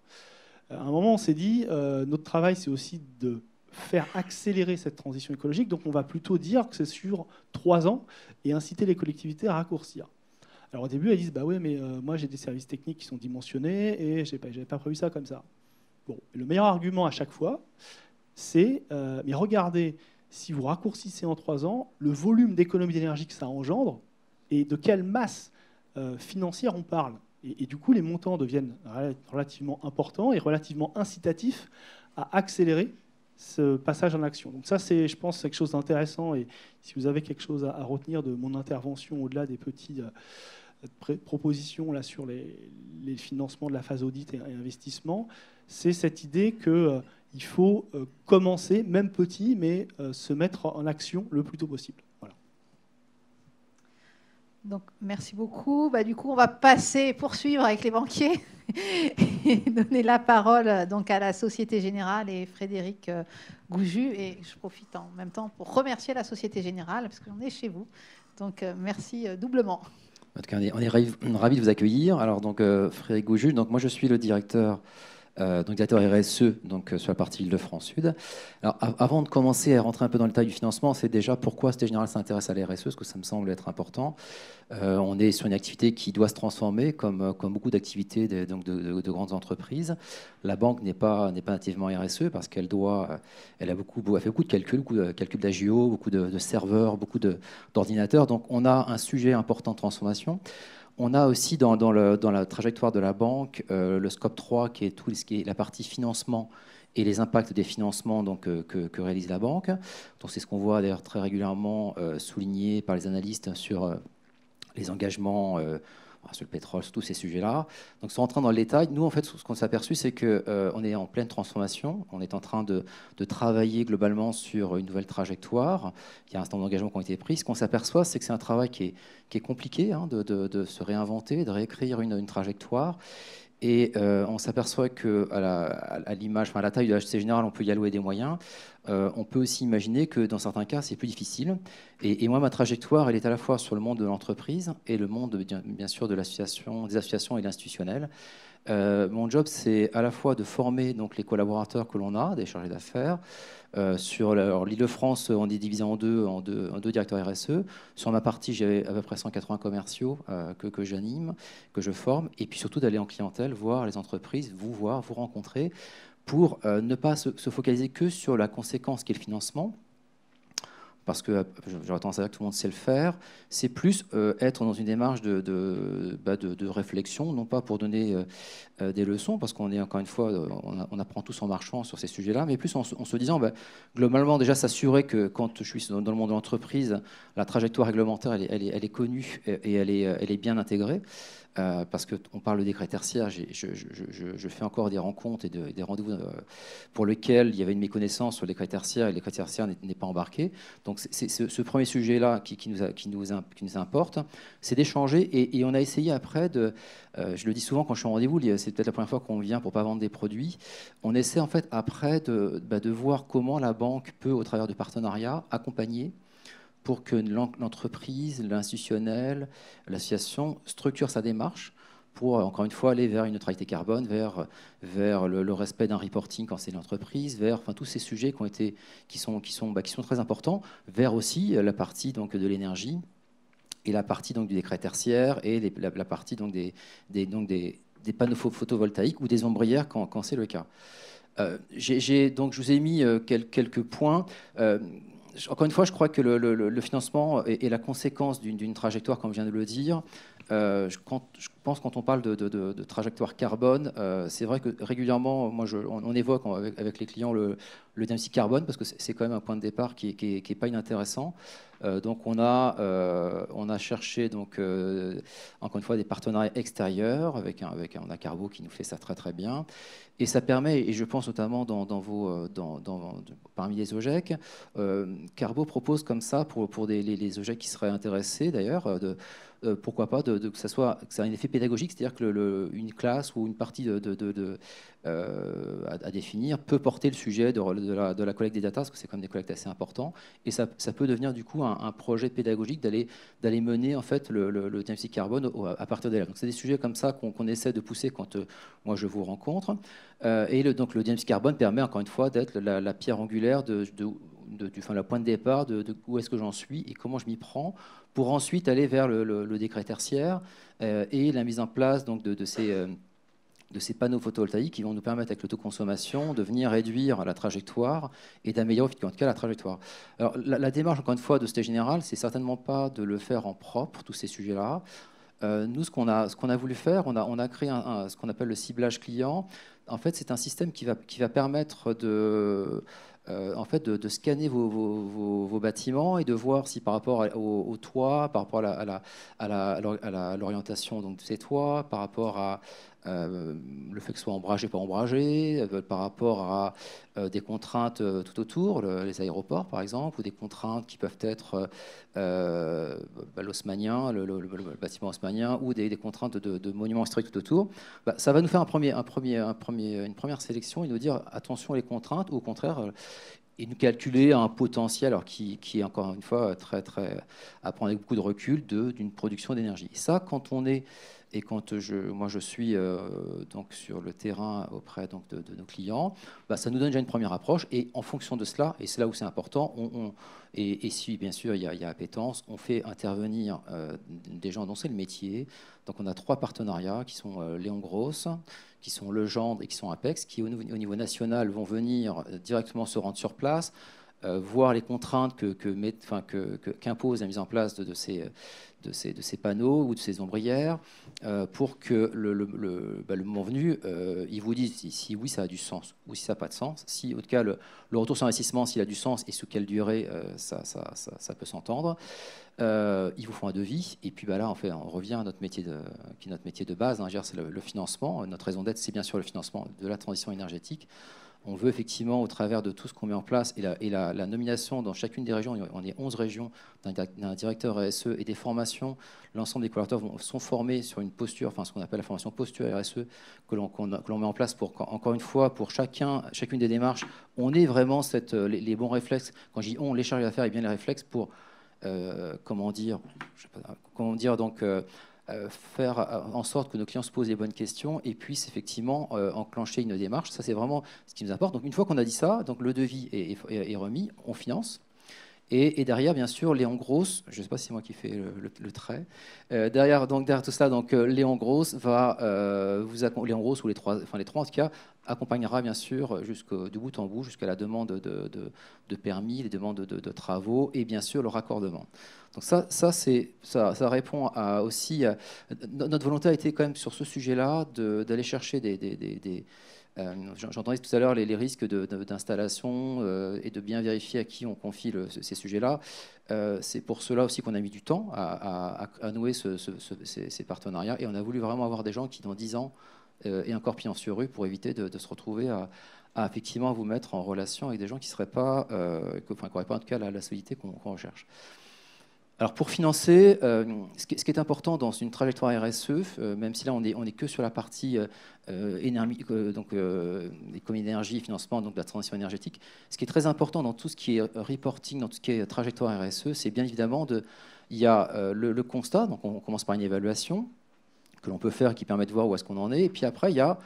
À un moment, on s'est dit, notre travail, c'est aussi de faire accélérer cette transition écologique. Donc, on va plutôt dire que c'est sur 3 ans et inciter les collectivités à raccourcir. Alors, au début, elles disent, bah ouais, mais moi, j'ai des services techniques qui sont dimensionnés et j'avais pas prévu ça comme ça. Bon, le meilleur argument à chaque fois, c'est, mais regardez, si vous raccourcissez en 3 ans, le volume d'économie d'énergie que ça engendre et de quelle masse financière on parle. Et du coup, les montants deviennent relativement importants et relativement incitatifs à accélérer ce passage en action. Donc ça, c'est, je pense, quelque chose d'intéressant. Et si vous avez quelque chose à retenir de mon intervention, au-delà des petites propositions là, sur les financements de la phase audit et investissement, c'est cette idée qu'il faut commencer, même petit, mais se mettre en action le plus tôt possible. Voilà. Donc, merci beaucoup. Du coup, on va poursuivre avec les banquiers et donner la parole donc, à la Société Générale et Frédéric Gouju. Et je profite en même temps pour remercier la Société Générale parce qu'on est chez vous. Donc, merci doublement. En tout cas, on est ravis de vous accueillir. Alors, donc, Frédéric Gouju, donc, moi, je suis le directeur RSE sur la partie Île-de-France Sud. Alors, avant de commencer à rentrer un peu dans le détail du financement, c'est déjà pourquoi Société Générale s'intéresse à la RSE, parce que ça me semble être important. On est sur une activité qui doit se transformer, comme beaucoup d'activités de grandes entreprises. La banque n'est pas nativement RSE parce qu'elle fait beaucoup de calculs, d'AGIO, beaucoup de serveurs, beaucoup d'ordinateurs. Donc, on a un sujet important de transformation. On a aussi dans la trajectoire de la banque le scope 3 qui est tout ce qui est la partie financement et les impacts des financements que réalise la banque. Donc c'est ce qu'on voit d'ailleurs très régulièrement souligné par les analystes sur les engagements sur le pétrole, sur tous ces sujets-là. Donc sans rentrer dans le détail, nous en fait ce qu'on s'est aperçu c'est qu'on est en pleine transformation, on est en train de travailler globalement sur une nouvelle trajectoire, il y a un certain nombre d'engagements qui ont été pris. Ce qu'on s'aperçoit c'est que c'est un travail qui est compliqué de se réinventer, de réécrire une trajectoire. Et on s'aperçoit qu'à l'image, à la taille de la Société Générale, on peut y allouer des moyens. On peut aussi imaginer que dans certains cas, c'est plus difficile. Et moi, ma trajectoire, elle est à la fois sur le monde de l'entreprise et le monde, bien sûr, des associations et de l'institutionnel. Mon job, c'est à la fois de former donc, les collaborateurs que l'on a, des chargés d'affaires. Sur l'Île-de-France, on est divisé en deux directeurs RSE. Sur ma partie, j'ai à peu près 180 commerciaux que j'anime, que je forme. Et puis surtout d'aller en clientèle, voir les entreprises, vous rencontrer, pour ne pas se focaliser que sur la conséquence qui est le financement, parce que j'aurais tendance à dire que tout le monde sait le faire, c'est plus être dans une démarche de réflexion, non pas pour donner des leçons, parce qu'on est encore une fois, on apprend tous en marchant sur ces sujets-là, mais plus en se disant, globalement, déjà s'assurer que quand je suis dans le monde de l'entreprise, la trajectoire réglementaire, elle est connue et elle est bien intégrée. Parce qu'on parle de décret tertiaire, je fais encore des rencontres et des rendez-vous pour lesquels il y avait une méconnaissance sur le décret tertiaire et le décret tertiaire n'est pas embarqué. Donc c'est ce premier sujet-là qui nous importe, c'est d'échanger et on a essayé après je le dis souvent quand je suis en rendez-vous, c'est peut-être la première fois qu'on vient pour ne pas vendre des produits, on essaie en fait après de voir comment la banque peut, au travers de partenariats, accompagner pour que l'entreprise, l'institutionnel, l'association structure sa démarche pour, encore une fois, aller vers une neutralité carbone, vers le respect d'un reporting quand c'est l'entreprise, vers tous ces sujets qui sont très importants, vers aussi la partie donc, de l'énergie et la partie donc, du décret tertiaire et la partie donc, des panneaux photovoltaïques ou des ombrières quand c'est le cas. Donc, je vous ai mis quelques points. Encore une fois, je crois que le financement est la conséquence d'une trajectoire, comme je viens de le dire. Je pense quand on parle de trajectoire carbone, c'est vrai que régulièrement, on évoque avec les clients le diagnostic carbone, parce que c'est quand même un point de départ qui est pas inintéressant. Donc on a cherché donc encore une fois des partenariats extérieurs on a Carbo qui nous fait ça très très bien et ça permet, et je pense notamment parmi les OGEC, Carbo propose comme ça pour les OGEC qui seraient intéressés d'ailleurs pourquoi pas que ça ait un effet pédagogique, c'est-à-dire que une classe ou une partie à définir peut porter le sujet de la collecte des data, parce que c'est quand même des collectes assez importants, et ça peut devenir du coup un projet pédagogique d'aller mener en fait le diagnostic carbone à partir de là. Donc c'est des sujets comme ça qu'on essaie de pousser quand moi je vous rencontre, donc le diagnostic carbone permet encore une fois d'être la pierre angulaire la point de départ de où est-ce que j'en suis et comment je m'y prends pour ensuite aller vers le décret tertiaire et la mise en place donc de ces panneaux photovoltaïques qui vont nous permettre avec l'autoconsommation de venir réduire la trajectoire et d'améliorer en tout cas la trajectoire. Alors la démarche encore une fois de Société Générale, c'est certainement pas de le faire en propre tous ces sujets-là. Nous, ce qu'on a voulu faire, on a créé ce qu'on appelle le ciblage client. En fait, c'est un système qui va permettre de scanner vos bâtiments et de voir si par rapport au toit, par rapport à l'orientation de ces toits, par rapport à le fait que ce soit ombragé, pas ombragé, par rapport à des contraintes tout autour, les aéroports par exemple, ou des contraintes qui peuvent être l'haussmannien, le bâtiment haussmannien, ou des contraintes de monuments historiques tout autour. Ça va nous faire une première sélection et nous dire attention les contraintes, ou au contraire et nous calculer un potentiel alors qui est encore une fois très à prendre avec beaucoup de recul d'une production d'énergie. Et ça, quand on est et quand moi je suis donc sur le terrain auprès donc de nos clients, ça nous donne déjà une première approche et en fonction de cela, et c'est là où c'est important, et si bien sûr il y a appétence, on fait intervenir des gens dont c'est le métier. Donc on a 3 partenariats qui sont Léon Gross, qui sont Legendre et qui sont Apex, qui au niveau national vont venir directement se rendre sur place, voir les contraintes qu'impose la mise en place de ces panneaux ou de ces ombrières, pour que le moment venu, ils vous disent si oui ça a du sens ou si ça n'a pas de sens. Si, en tout cas, le retour sur investissement, s'il a du sens et sous quelle durée, ça peut s'entendre. Ils vous font un devis et puis là on revient à notre métier qui est notre métier de base, hein, c'est le financement. Notre raison d'être, c'est bien sûr le financement de la transition énergétique. On veut effectivement, au travers de tout ce qu'on met en place et la nomination dans chacune des régions, on est 11 régions, d'un directeur RSE et des formations. L'ensemble des collaborateurs sont formés sur une posture, ce qu'on appelle la formation posture RSE, que l'on met en place pour, encore une fois, pour chacune des démarches, on ait vraiment les bons réflexes. Quand je dis on, les charges d'affaires et bien les réflexes pour faire en sorte que nos clients se posent les bonnes questions et puissent effectivement enclencher une démarche. Ça, c'est vraiment ce qui nous importe. Donc, une fois qu'on a dit ça, donc le devis est remis, on finance. Et derrière, bien sûr, Léon Gross, je ne sais pas si c'est moi qui fais le trait, derrière tout ça, donc, Léon Gross va Léon Gross ou les trois en tout cas, accompagnera bien sûr de bout en bout jusqu'à la demande de permis, les demandes de travaux et bien sûr le raccordement. Donc ça répond aussi. Notre volonté a été quand même sur ce sujet-là d'aller chercher j'entendais tout à l'heure les risques d'installation et de bien vérifier à qui on confie ces sujets-là. C'est pour cela aussi qu'on a mis du temps à nouer ces partenariats et on a voulu vraiment avoir des gens qui, dans 10 ans, aient encore pied sur rue pour éviter de se retrouver à effectivement vous mettre en relation avec des qui n'auraient pas en tout cas la solidité qu'on recherche. Alors pour financer, ce qui est important dans une trajectoire RSE, même si là on est que sur la partie économie d'énergie et financement, donc de la transition énergétique, ce qui est très important dans tout ce qui est reporting, dans tout ce qui est trajectoire RSE, c'est bien évidemment il y a le constat, donc on commence par une évaluation que l'on peut faire qui permet de voir où est-ce qu'on en est, et puis après il y a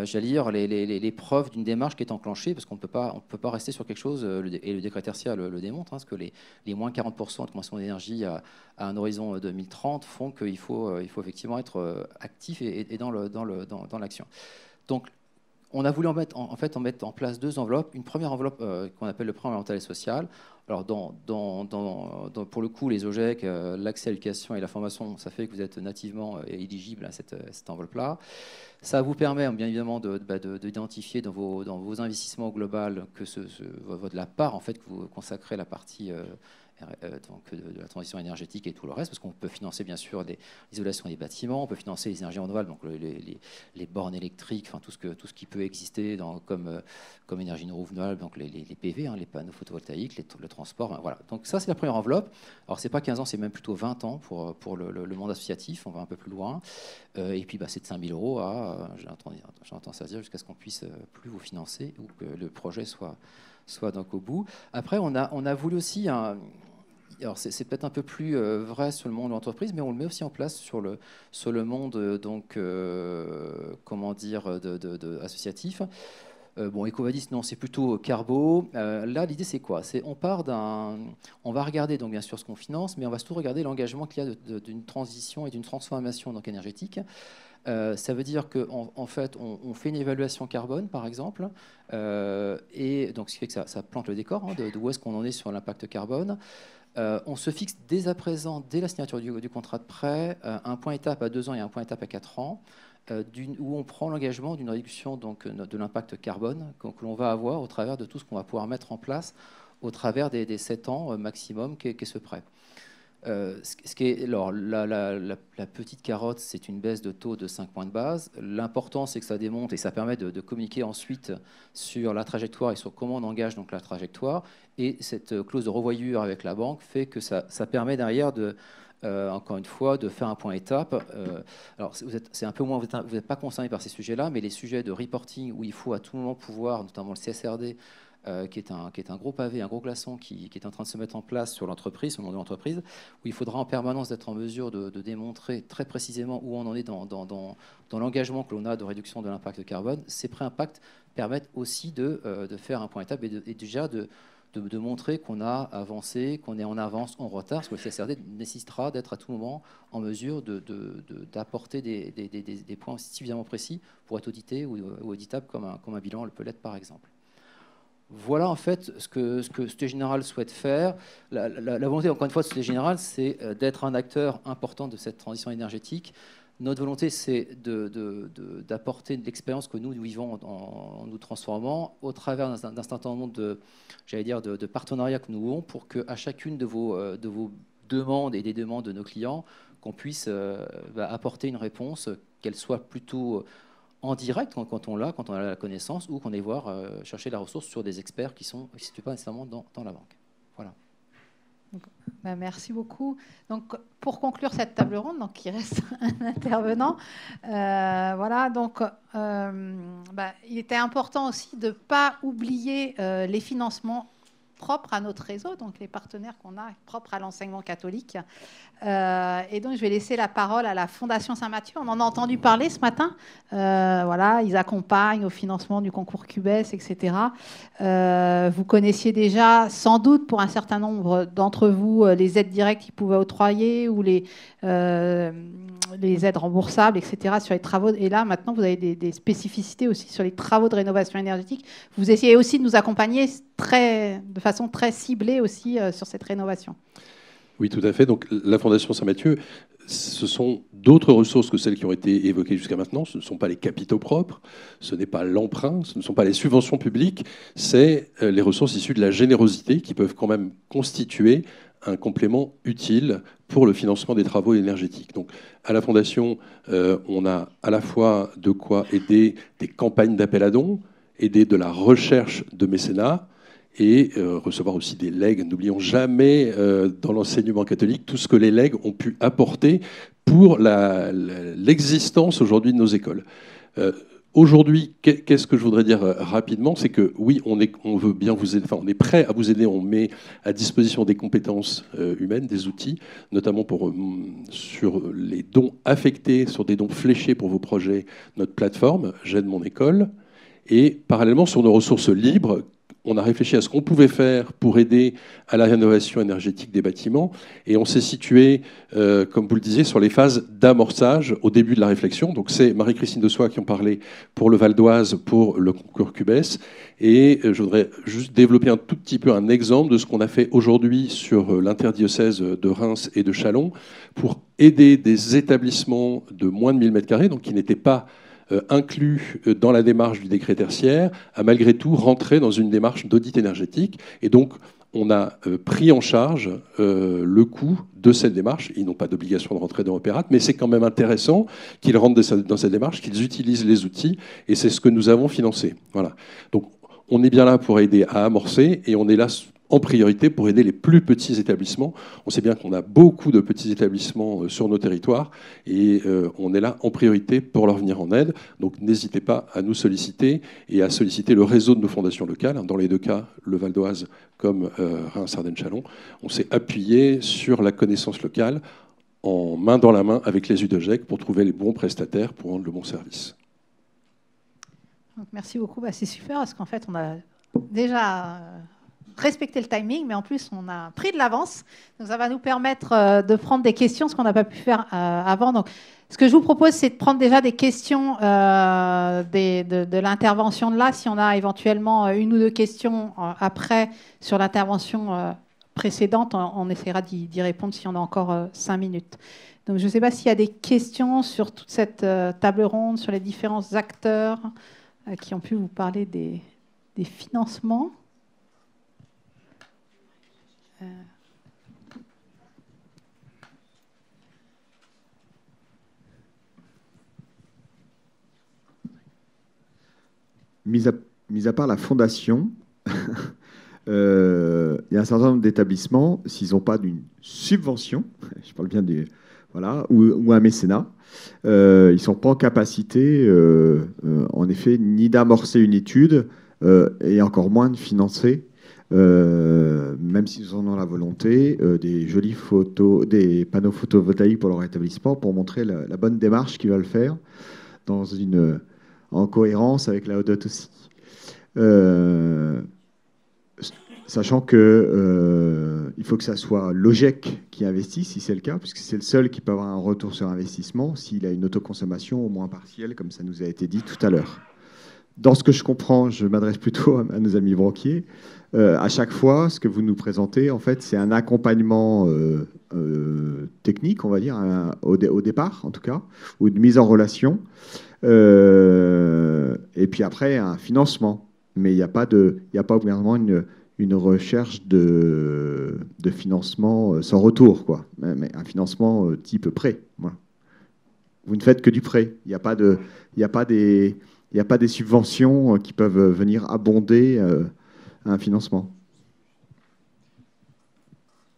j'allais dire les preuves d'une démarche qui est enclenchée, parce qu'on ne peut pas rester sur quelque chose, et le décret tertiaire le démontre, parce que les moins 40% de consommation d'énergie à un horizon 2030 font qu'il faut effectivement être actif et dans l'action. Donc, on a voulu mettre en place 2 enveloppes. Une première enveloppe qu'on appelle le prêt environnemental et social. Alors, pour le coup, les OGEC, l'accès à l'éducation et la formation, ça fait que vous êtes nativement éligible à cette enveloppe-là. Ça vous permet bien évidemment d'identifier dans vos investissements au global que la part en fait, que vous consacrez à la partie donc de la transition énergétique et tout le reste, parce qu'on peut financer bien sûr l'isolation des bâtiments, on peut financer les énergies renouvelables, donc les bornes électriques, enfin tout ce qui peut exister comme énergie renouvelable, donc les PV, les panneaux photovoltaïques, le transport, voilà. Donc ça c'est la première enveloppe. Alors c'est pas 15 ans, c'est même plutôt 20 ans pour le monde associatif, on va un peu plus loin. Et puis c'est de 5 000 euros à, j'entends ça dire, jusqu'à ce qu'on puisse plus vous financer ou que le projet soit donc au bout. Après, on a voulu aussi, alors c'est peut-être un peu plus vrai sur le monde de l'entreprise, mais on le met aussi en place sur le monde donc comment dire associatif. EcoVadis, non, c'est plutôt Carbo. Là, l'idée, c'est quoi? On va regarder donc bien sûr ce qu'on finance, mais on va surtout regarder l'engagement qu'il y a d'une transition et d'une transformation donc énergétique. Ça veut dire qu'en fait, on fait une évaluation carbone, par exemple, et donc ce qui fait que ça plante le décor d'où est-ce qu'on en est sur l'impact carbone. On se fixe dès à présent, dès la signature du contrat de prêt, un point étape à 2 ans et un point étape à 4 ans, où on prend l'engagement d'une réduction donc, de l'impact carbone que l'on va avoir au travers de tout ce qu'on va pouvoir mettre en place au travers des 7 ans maximum qu'est ce prêt. Alors, la petite carotte, c'est une baisse de taux de 5 points de base. L'important, c'est que ça démonte et ça permet de communiquer ensuite sur la trajectoire et sur comment on engage donc la trajectoire. Et cette clause de revoyure avec la banque fait que ça permet derrière encore une fois, de faire un point étape. Alors, c'est un peu moins, vous n'êtes pas concerné par ces sujets-là, mais les sujets de reporting où il faut à tout moment pouvoir, notamment le CSRD, qui est un gros pavé, un gros glaçon qui est en train de se mettre en place sur l'entreprise, sur le monde de l'entreprise, où il faudra en permanence être en mesure de démontrer très précisément où on en est dans l'engagement que l'on a de réduction de l'impact carbone. Ces pré-impacts permettent aussi de faire un point étape et déjà de montrer qu'on a avancé, qu'on est en avance, en retard, parce que le CSRD nécessitera d'être à tout moment en mesure d'apporter des points suffisamment précis pour être audité ou auditable comme un bilan le peut l'être par exemple. Voilà en fait ce que Société Générale souhaite faire. La volonté, encore une fois, de Société Générale, c'est d'être un acteur important de cette transition énergétique. Notre volonté, c'est d'apporter l'expérience que nous vivons en nous transformant au travers d'un certain nombre de partenariats que nous avons pour qu'à chacune de vos demandes et des demandes de nos clients, qu'on puisse apporter une réponse, qu'elle soit plutôt en direct quand on a la connaissance ou qu'on aille voir chercher la ressource sur des experts qui ne se situent pas nécessairement dans la banque. Voilà. Merci beaucoup. Donc, pour conclure cette table ronde, donc il reste un intervenant. Voilà, donc il était important aussi de ne pas oublier les financements propres à notre réseau, donc les partenaires qu'on a propres à l'enseignement catholique. Et donc, je vais laisser la parole à la Fondation Saint-Mathieu. On en a entendu parler ce matin. Voilà, ils accompagnent au financement du concours CUBES, etc. Vous connaissiez déjà, sans doute, pour un certain nombre d'entre vous, les aides directes qu'ils pouvaient octroyer ou les aides remboursables, etc. sur les travaux. Et là, maintenant, vous avez des spécificités aussi sur les travaux de rénovation énergétique. Vous essayez aussi de nous accompagner de façon très ciblée aussi sur cette rénovation. Oui, tout à fait. Donc, la Fondation Saint-Mathieu, ce sont d'autres ressources que celles qui ont été évoquées jusqu'à maintenant. Ce ne sont pas les capitaux propres, ce n'est pas l'emprunt, ce ne sont pas les subventions publiques, c'est les ressources issues de la générosité qui peuvent quand même constituer un complément utile pour le financement des travaux énergétiques. Donc, à la Fondation, on a à la fois de quoi aider des campagnes d'appel à dons, aider de la recherche de mécénat, et recevoir aussi des legs. N'oublions jamais dans l'enseignement catholique tout ce que les legs ont pu apporter pour l'existence aujourd'hui de nos écoles. Aujourd'hui, qu'est-ce que je voudrais dire rapidement, c'est que oui, on veut bien vous aider, enfin, on est prêt à vous aider, on met à disposition des compétences humaines, des outils, notamment sur les dons affectés, sur des dons fléchés pour vos projets, notre plateforme J'aide mon école, et parallèlement sur nos ressources libres. On a réfléchi à ce qu'on pouvait faire pour aider à la rénovation énergétique des bâtiments et on s'est situé, comme vous le disiez, sur les phases d'amorçage au début de la réflexion. Donc c'est Marie-Christine Desoye qui en parlait pour le Val d'Oise, pour le concours CUBES. Et je voudrais juste développer un tout petit peu un exemple de ce qu'on a fait aujourd'hui sur l'interdiocèse de Reims et de Châlons pour aider des établissements de moins de 1000 m², donc qui n'étaient pas inclus dans la démarche du décret tertiaire, à malgré tout rentrer dans une démarche d'audit énergétique. Et donc, on a pris en charge le coût de cette démarche. Ils n'ont pas d'obligation de rentrer dans Opérate, mais c'est quand même intéressant qu'ils rentrent dans cette démarche, qu'ils utilisent les outils, et c'est ce que nous avons financé. Voilà. Donc, on est bien là pour aider à amorcer, et on est là en priorité pour aider les plus petits établissements. On sait bien qu'on a beaucoup de petits établissements sur nos territoires, et on est là en priorité pour leur venir en aide. Donc n'hésitez pas à nous solliciter et à solliciter le réseau de nos fondations locales. Dans les deux cas, le Val d'Oise comme Reims-Ardennes-Chalon, on s'est appuyé sur la connaissance locale en main dans la main avec les UDEGEC pour trouver les bons prestataires pour rendre le bon service. Donc, merci beaucoup. C'est super parce qu'en fait, on a déjà respecter le timing, mais en plus, on a pris de l'avance. Donc, ça va nous permettre de prendre des questions, ce qu'on n'a pas pu faire avant. Donc, ce que je vous propose, c'est de prendre déjà des questions de l'intervention de là. Si on a éventuellement une ou deux questions après sur l'intervention précédente, on essaiera d'y répondre si on a encore 5 minutes. Donc, je ne sais pas s'il y a des questions sur toute cette table ronde, sur les différents acteurs qui ont pu vous parler des financements. Mis à part la fondation, il y a un certain nombre d'établissements, s'ils n'ont pas d'une subvention, je parle bien du, voilà, ou un mécénat, ils ne sont pas en capacité, en effet, ni d'amorcer une étude, et encore moins de financer, même s'ils en ont la volonté, des jolies photos, des panneaux photovoltaïques pour leur établissement, pour montrer la bonne démarche qu'ils veulent faire en cohérence avec la ODOT aussi. Sachant que il faut que ça soit l'OGEC qui investisse, si c'est le cas, puisque c'est le seul qui peut avoir un retour sur investissement s'il a une autoconsommation au moins partielle, comme ça nous a été dit tout à l'heure. Dans ce que je comprends, je m'adresse plutôt à nos amis banquiers. À chaque fois, ce que vous nous présentez, en fait, c'est un accompagnement technique, on va dire, au départ, en tout cas, ou de mise en relation. Et puis après, un financement. Mais il n'y a pas obligatoirement une recherche de financement sans retour, quoi. Mais un financement type prêt. Voilà. Vous ne faites que du prêt. Il n'y a pas des subventions qui peuvent venir abonder un financement.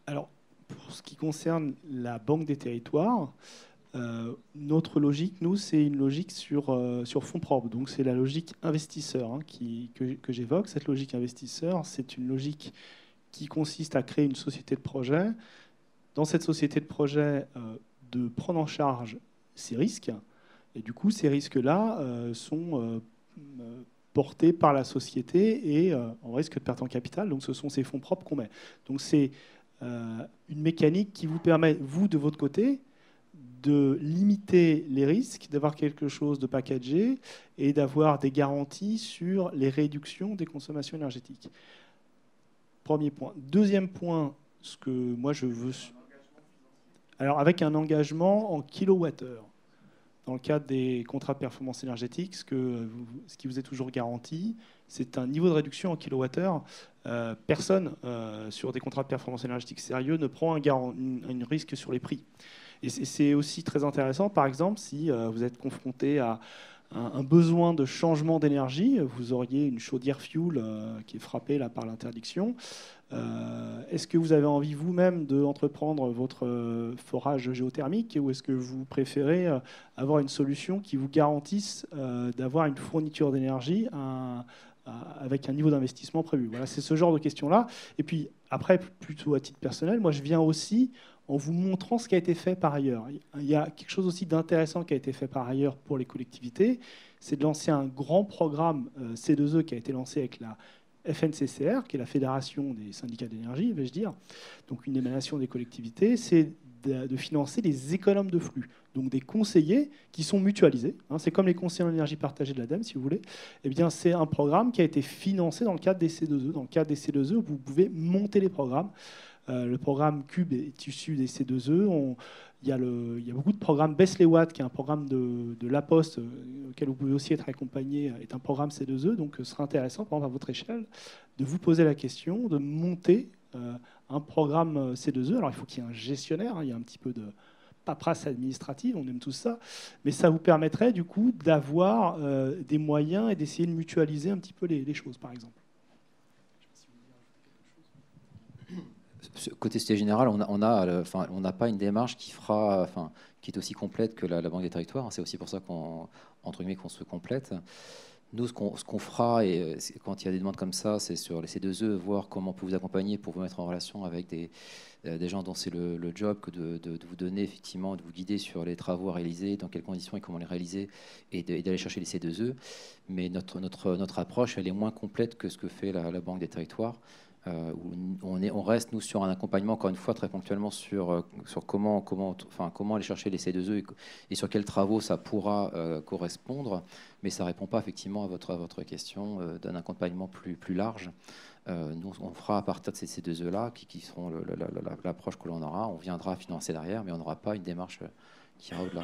Alors, pour ce qui concerne la Banque des territoires, notre logique, nous, c'est une logique sur fonds propres. Donc, c'est la logique investisseur que j'évoque. Cette logique investisseur, c'est une logique qui consiste à créer une société de projet. Dans cette société de projet, de prendre en charge ces risques. Et du coup, ces risques-là sont portés par la société et en risque de perte en capital. Donc, ce sont ces fonds propres qu'on met. Donc, c'est une mécanique qui vous permet, vous, de votre côté, de limiter les risques, d'avoir quelque chose de packagé et d'avoir des garanties sur les réductions des consommations énergétiques. Premier point. Deuxième point, ce que moi je veux... Alors, avec un engagement en kilowattheure. Dans le cadre des contrats de performance énergétique, ce qui vous est toujours garanti, c'est un niveau de réduction en kilowattheure. Personne, sur des contrats de performance énergétique sérieux, ne prend un risque sur les prix. Et c'est aussi très intéressant, par exemple, si vous êtes confronté à un besoin de changement d'énergie, vous auriez une chaudière fuel qui est frappée là, par l'interdiction. Est-ce que vous avez envie vous-même d'entreprendre votre forage géothermique ou est-ce que vous préférez avoir une solution qui vous garantisse d'avoir une fourniture d'énergie avec un niveau d'investissement prévu? Voilà, c'est ce genre de questions-là. Et puis après, plutôt à titre personnel, moi je viens aussi en vous montrant ce qui a été fait par ailleurs. Il y a quelque chose aussi d'intéressant qui a été fait par ailleurs pour les collectivités, c'est de lancer un grand programme C2E qui a été lancé avec la FNCCR, qui est la Fédération des syndicats d'énergie, vais-je dire, donc une émanation des collectivités, c'est de financer les économes de flux, donc des conseillers qui sont mutualisés. C'est comme les conseillers en énergie partagée de l'ADEME, si vous voulez. Eh bien, c'est un programme qui a été financé dans le cadre des C2E. Dans le cadre des C2E, vous pouvez monter les programmes. Le programme Cube est issu des C2E. Il y a beaucoup de programmes. Baisse les watts, qui est un programme de La Poste, auquel vous pouvez aussi être accompagné, est un programme C2E. Donc, ce sera intéressant, par exemple, à votre échelle, de vous poser la question de monter un programme C2E. Alors il faut qu'il y ait un gestionnaire, hein, il y a un petit peu de paperasse administrative, on aime tous ça, mais ça vous permettrait du coup d'avoir des moyens et d'essayer de mutualiser un petit peu les choses, par exemple. Côté Société Générale, on n'a pas une démarche qui est aussi complète que la Banque des Territoires. C'est aussi pour ça qu'on se complète. Nous, ce qu'on fera, et quand il y a des demandes comme ça, c'est sur les C2E, voir comment on peut vous accompagner pour vous mettre en relation avec des gens dont c'est le job, que de vous donner, effectivement, de vous guider sur les travaux à réaliser, dans quelles conditions et comment les réaliser, et d'aller chercher les C2E. Mais notre approche, elle est moins complète que ce que fait la Banque des Territoires. Où on reste, nous, sur un accompagnement, encore une fois, très ponctuellement, sur comment aller chercher les C2E et sur quels travaux ça pourra correspondre. Mais ça ne répond pas, effectivement, à votre question d'un accompagnement plus large. Nous, on fera à partir de ces C2E-là, qui seront l'approche que l'on aura. On viendra financer derrière, mais on n'aura pas une démarche qui ira au-delà.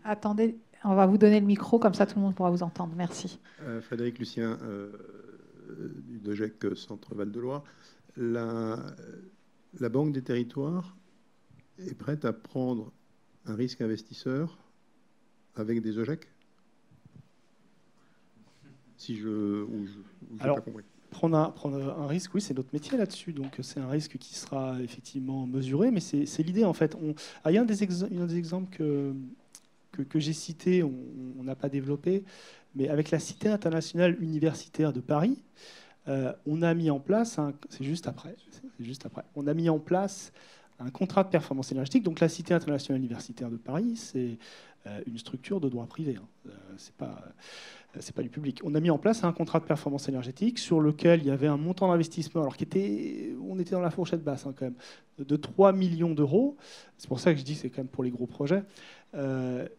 Attendez, on va vous donner le micro, comme ça tout le monde pourra vous entendre. Merci. Frédéric Lucien, du DOGEC Centre Val-de-Loire. La Banque des Territoires est prête à prendre un risque investisseur avec des OGEC? Si je n'ai pas compris. Prendre un risque, oui, c'est notre métier là-dessus. Donc, c'est un risque qui sera effectivement mesuré, mais c'est l'idée, en fait. Il y a un des exemples que j'ai cité, on n'a pas développé, mais avec la Cité internationale universitaire de Paris, on a mis en place, c'est juste après, on a mis en place un contrat de performance énergétique. Donc la Cité internationale universitaire de Paris, c'est une structure de droit privé, hein. C'est pas du public. On a mis en place un contrat de performance énergétique sur lequel il y avait un montant d'investissement, alors on était dans la fourchette basse, hein, quand même, de 3 millions d'euros. C'est pour ça que je dis que c'est quand même pour les gros projets.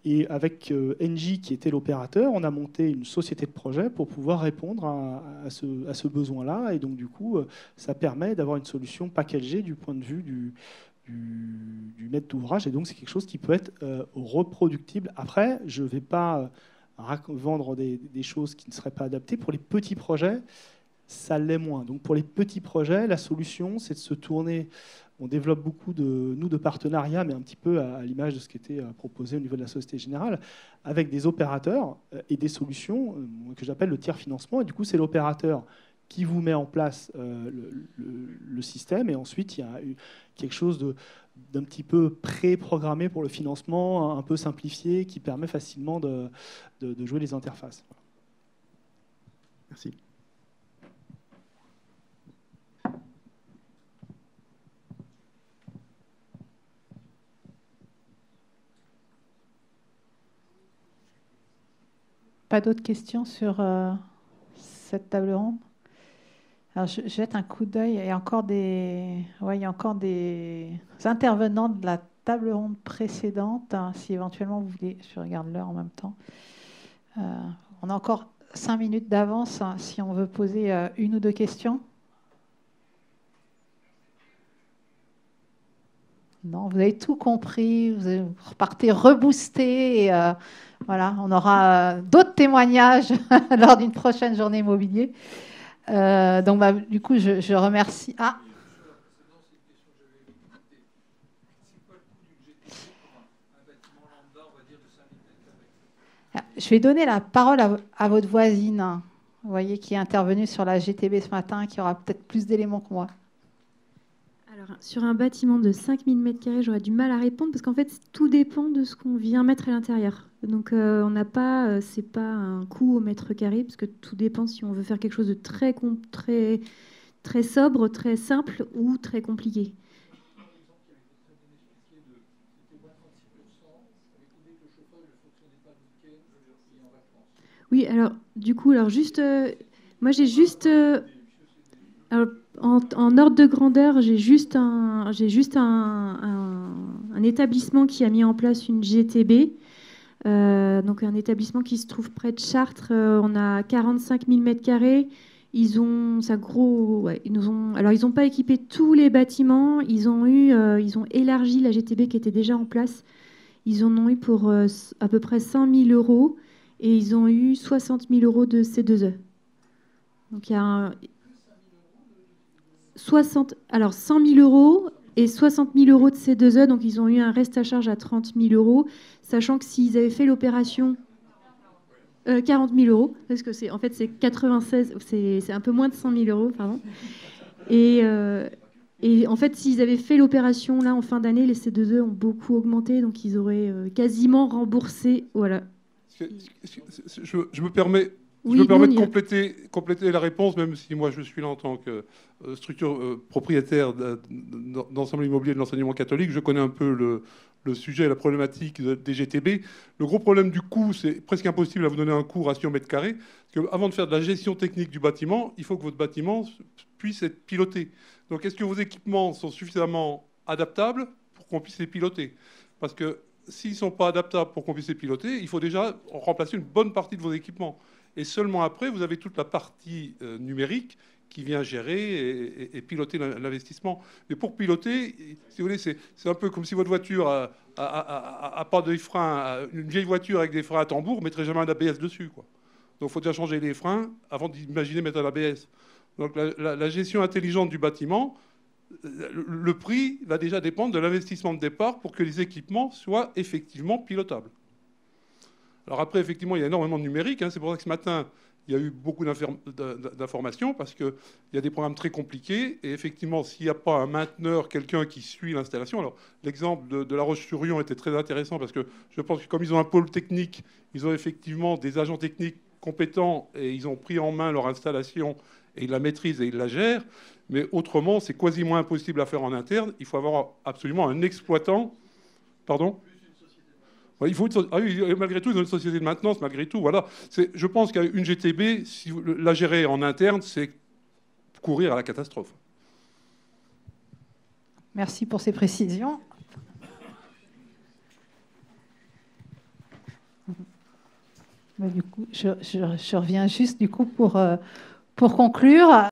Et avec Engie, qui était l'opérateur, on a monté une société de projet pour pouvoir répondre à ce besoin-là. Et donc, du coup, ça permet d'avoir une solution packagée du point de vue du maître d'ouvrage. Et donc, c'est quelque chose qui peut être reproductible. Après, je ne vais pas vendre des choses qui ne seraient pas adaptées. Pour les petits projets, ça l'est moins. Donc, pour les petits projets, la solution, c'est de se tourner. On développe beaucoup de partenariats, mais un petit peu à l'image de ce qui était proposé au niveau de la Société Générale, avec des opérateurs et des solutions que j'appelle le tiers financement. Et du coup, c'est l'opérateur qui vous met en place le système. Et ensuite, il y a quelque chose d'un petit peu pré-programmé pour le financement, un peu simplifié, qui permet facilement de jouer les interfaces. Merci. Pas d'autres questions sur cette table ronde? Alors, je jette un coup d'œil. Il y a encore des intervenants de la table ronde précédente. Hein, si éventuellement vous voulez, je regarde l'heure en même temps. On a encore 5 minutes d'avance, hein, si on veut poser une ou deux questions. Non, vous avez tout compris. Vous repartez reboosté. Et, voilà, on aura d'autres témoignages lors d'une prochaine journée immobilier. Donc, du coup, je remercie. Ah. Je vais donner la parole à votre voisine, vous voyez, qui est intervenue sur la GTB ce matin, qui aura peut-être plus d'éléments que moi. Alors, sur un bâtiment de 5000 m², j'aurais du mal à répondre parce qu'en fait, tout dépend de ce qu'on vient mettre à l'intérieur. Donc, on n'a pas, c'est pas un coût au mètre carré parce que tout dépend si on veut faire quelque chose de très sobre, très simple ou très compliqué. Oui, alors du coup, moi j'ai juste, alors, en ordre de grandeur, j'ai juste un établissement qui a mis en place une GTB, donc un établissement qui se trouve près de Chartres. On a 45 000 m². Ils ont ça gros, ouais, ils n'ont pas équipé tous les bâtiments. Ils ont élargi la GTB qui était déjà en place. Ils en ont eu pour à peu près 100 000 € et ils ont eu 60 000 € de C2E. Donc il y a 100 000 € et 60 000 € de C2E. Donc ils ont eu un reste à charge à 30 000 €, sachant que s'ils avaient fait l'opération 40 000 €, parce que c'est 96, c'est un peu moins de 100 000 €, pardon. Et en fait, s'ils avaient fait l'opération là en fin d'année, les C2E ont beaucoup augmenté, donc ils auraient quasiment remboursé. Voilà. Je me permets Oui, de compléter la réponse, même si moi je suis là en tant que structure propriétaire d'ensemble immobilier de l'enseignement catholique. Je connais un peu le sujet et la problématique des GTB. Le gros problème du coût, c'est presque impossible à vous donner un coût ratio mètre carré. Parce qu'avant de faire de la gestion technique du bâtiment, il faut que votre bâtiment puisse être piloté. Donc est-ce que vos équipements sont suffisamment adaptables pour qu'on puisse les piloter? Parce que s'ils ne sont pas adaptables pour qu'on puisse les piloter, il faut déjà remplacer une bonne partie de vos équipements. Et seulement après, vous avez toute la partie numérique qui vient gérer et piloter l'investissement. Mais pour piloter, si vous voulez, c'est un peu comme si votre voiture a pas de frein, une vieille voiture avec des freins à tambour, ne mettrait jamais un ABS dessus, quoi. Donc il faut déjà changer les freins avant d'imaginer mettre un ABS. Donc la gestion intelligente du bâtiment, le prix va déjà dépendre de l'investissement de départ pour que les équipements soient effectivement pilotables. Alors après, effectivement, il y a énormément de numérique. C'est pour ça que ce matin, il y a eu beaucoup d'informations parce qu'il y a des programmes très compliqués. Et effectivement, s'il n'y a pas un mainteneur, quelqu'un qui suit l'installation... Alors, l'exemple de La Roche-sur-Yon était très intéressant parce que je pense que comme ils ont un pôle technique, ils ont effectivement des agents techniques compétents et ils ont pris en main leur installation et ils la maîtrisent et ils la gèrent. Mais autrement, c'est quasiment impossible à faire en interne. Il faut avoir absolument un exploitant... Pardon ? Il faut malgré tout, ils ont une société de maintenance, malgré tout. Voilà. Je pense qu'une GTB, si vous la gérez en interne, c'est courir à la catastrophe. Merci pour ces précisions. Du coup, je reviens juste du coup pour conclure.